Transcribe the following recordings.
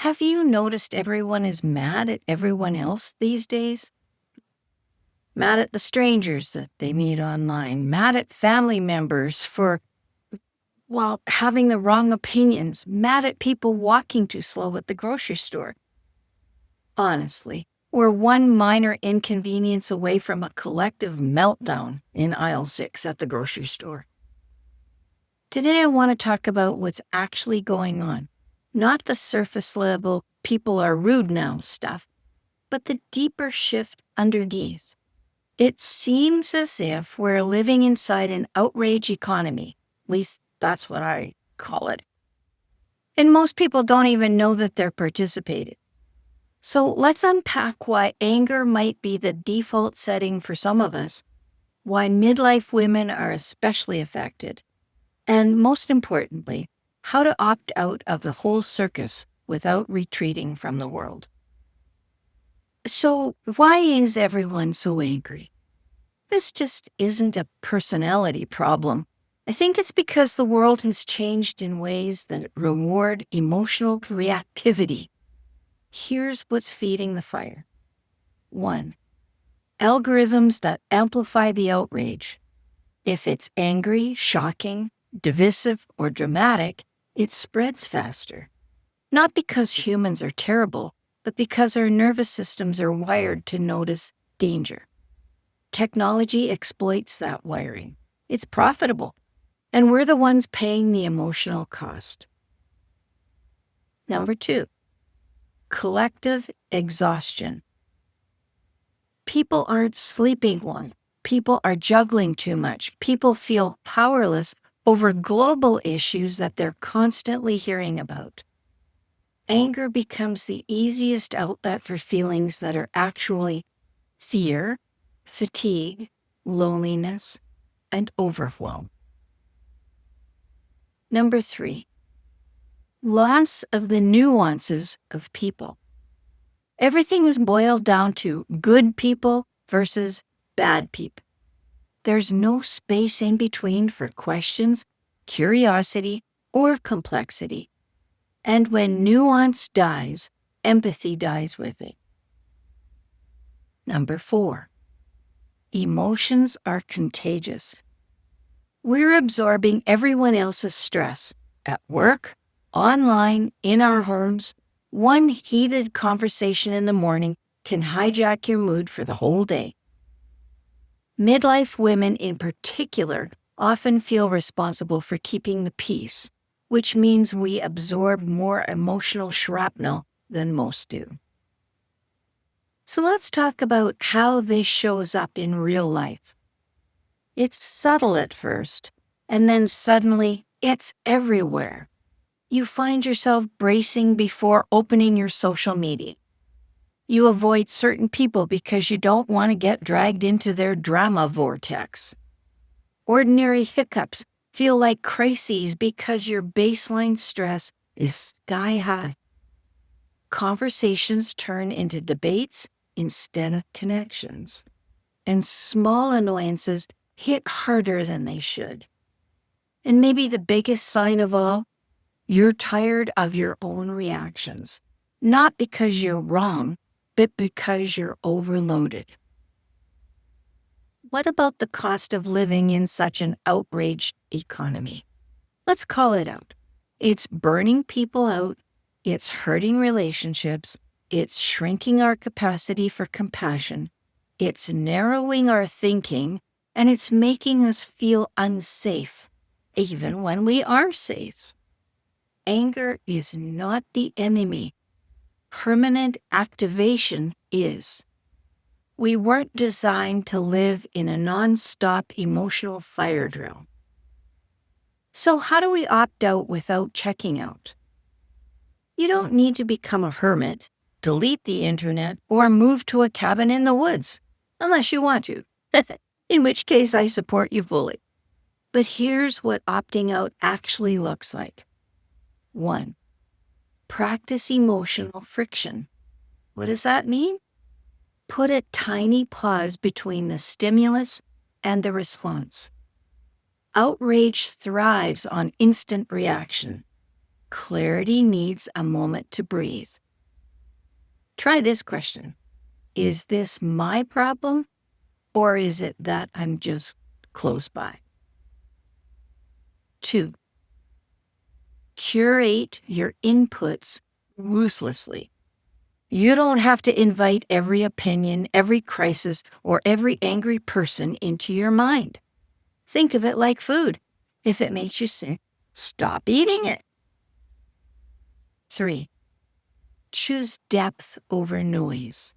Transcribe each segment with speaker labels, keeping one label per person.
Speaker 1: Have you noticed everyone is mad at everyone else these days? Mad at the strangers that they meet online, mad at family members for, well, having the wrong opinions, mad at people walking too slow at the grocery store. Honestly, we're one minor inconvenience away from a collective meltdown in aisle 6 at the grocery store. Today I want to talk about what's actually going on, not the surface level, people are rude now stuff, but the deeper shift underneath. It seems as if we're living inside an outrage economy. At least that's what I call it. And most people don't even know that they're participating. So let's unpack why anger might be the default setting for some of us, why midlife women are especially affected, and most importantly, how to opt out of the whole circus without retreating from the world. So why is everyone so angry? This just isn't a personality problem. I think it's because the world has changed in ways that reward emotional reactivity. Here's what's feeding the fire. 1. Algorithms that amplify the outrage. If it's angry, shocking, divisive, or dramatic, it spreads faster. Not because humans are terrible, but because our nervous systems are wired to notice danger. Technology exploits that wiring. It's profitable, and we're the ones paying the emotional cost. Number 2, collective exhaustion. People aren't sleeping well. People are juggling too much. People feel powerless over global issues that they're constantly hearing about. Anger becomes the easiest outlet for feelings that are actually fear, fatigue, loneliness, and overwhelm. Number 3, loss of the nuances of people. Everything is boiled down to good people versus bad people. There's no space in between for questions, curiosity, or complexity. And when nuance dies, empathy dies with it. Number 4, emotions are contagious. We're absorbing everyone else's stress at work, online, in our homes. One heated conversation in the morning can hijack your mood for the whole day. Midlife women in particular often feel responsible for keeping the peace, which means we absorb more emotional shrapnel than most do. So let's talk about how this shows up in real life. It's subtle at first, and then suddenly it's everywhere. You find yourself bracing before opening your social media. You avoid certain people because you don't want to get dragged into their drama vortex. Ordinary hiccups feel like crises because your baseline stress is sky high. Conversations turn into debates instead of connections. And small annoyances hit harder than they should. And maybe the biggest sign of all, you're tired of your own reactions. Not because you're wrong, but because you're overloaded. What about the cost of living in such an outraged economy? Let's call it out. It's burning people out, it's hurting relationships, it's shrinking our capacity for compassion, it's narrowing our thinking, and it's making us feel unsafe, even when we are safe. Anger is not the enemy. Permanent activation is. We weren't designed to live in a non-stop emotional fire drill. So how do we opt out without checking out? You don't need to become a hermit, delete the internet, or move to a cabin in the woods, unless you want to, in which case I support you fully. But here's what opting out actually looks like. 1, practice emotional friction. What does that mean? Put a tiny pause between the stimulus and the response. Outrage thrives on instant reaction. Clarity needs a moment to breathe. Try this question. Is this my problem, or is it that I'm just close by? 2. Curate your inputs ruthlessly. You don't have to invite every opinion, every crisis, or every angry person into your mind. Think of it like food. If it makes you sick, stop eating it. 3. Choose depth over noise.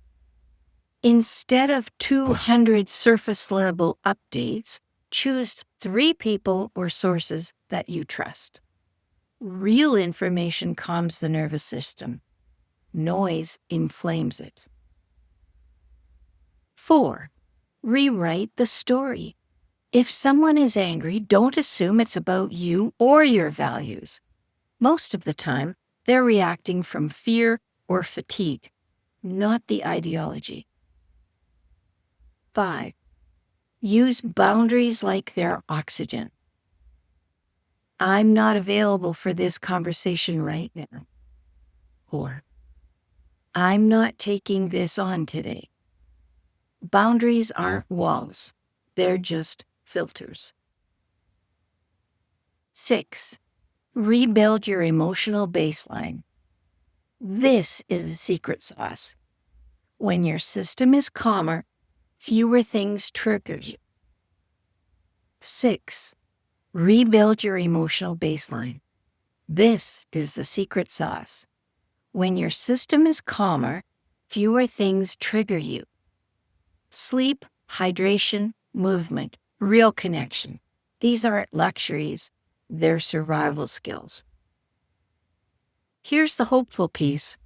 Speaker 1: Instead of 200 surface level updates, choose 3 people or sources that you trust. Real information calms the nervous system. Noise inflames it. 4. Rewrite the story. If someone is angry, don't assume it's about you or your values. Most of the time, they're reacting from fear or fatigue, not the ideology. 5. Use boundaries like they're oxygen. I'm not available for this conversation right now. Or, I'm not taking this on today. Boundaries aren't walls. They're just filters. 6. Rebuild your emotional baseline. This is the secret sauce. When your system is calmer, fewer things trigger you. 6. Rebuild your emotional baseline. This is the secret sauce. When your system is calmer, fewer things trigger you. Sleep, hydration, movement, real connection. These aren't luxuries, they're survival skills. Here's the hopeful piece.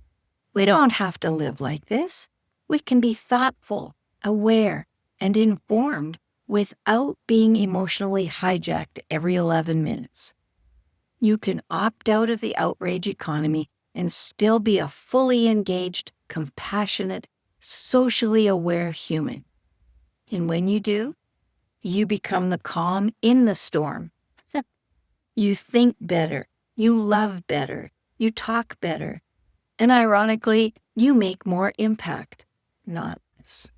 Speaker 1: We don't have to live like this. We can be thoughtful, aware, and informed without being emotionally hijacked every 11 minutes. You can opt out of the outrage economy and still be a fully engaged, compassionate, socially aware human. And when you do, you become the calm in the storm. You think better, you love better, you talk better, and ironically, you make more impact, not less.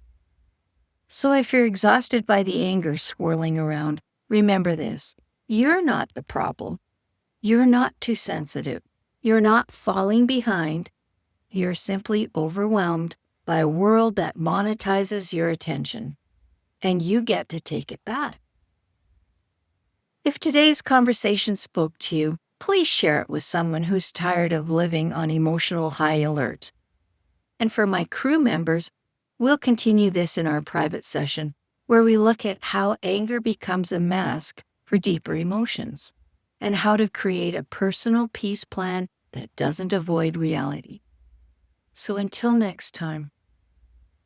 Speaker 1: So if you're exhausted by the anger swirling around, remember this. You're not the problem. You're not too sensitive. You're not falling behind. You're simply overwhelmed by a world that monetizes your attention, and you get to take it back. If today's conversation spoke to you, please share it with someone who's tired of living on emotional high alert. And for my crew members, we'll continue this in our private session, where we look at how anger becomes a mask for deeper emotions, and how to create a personal peace plan that doesn't avoid reality. So until next time,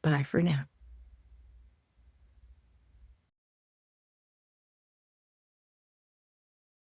Speaker 1: bye for now.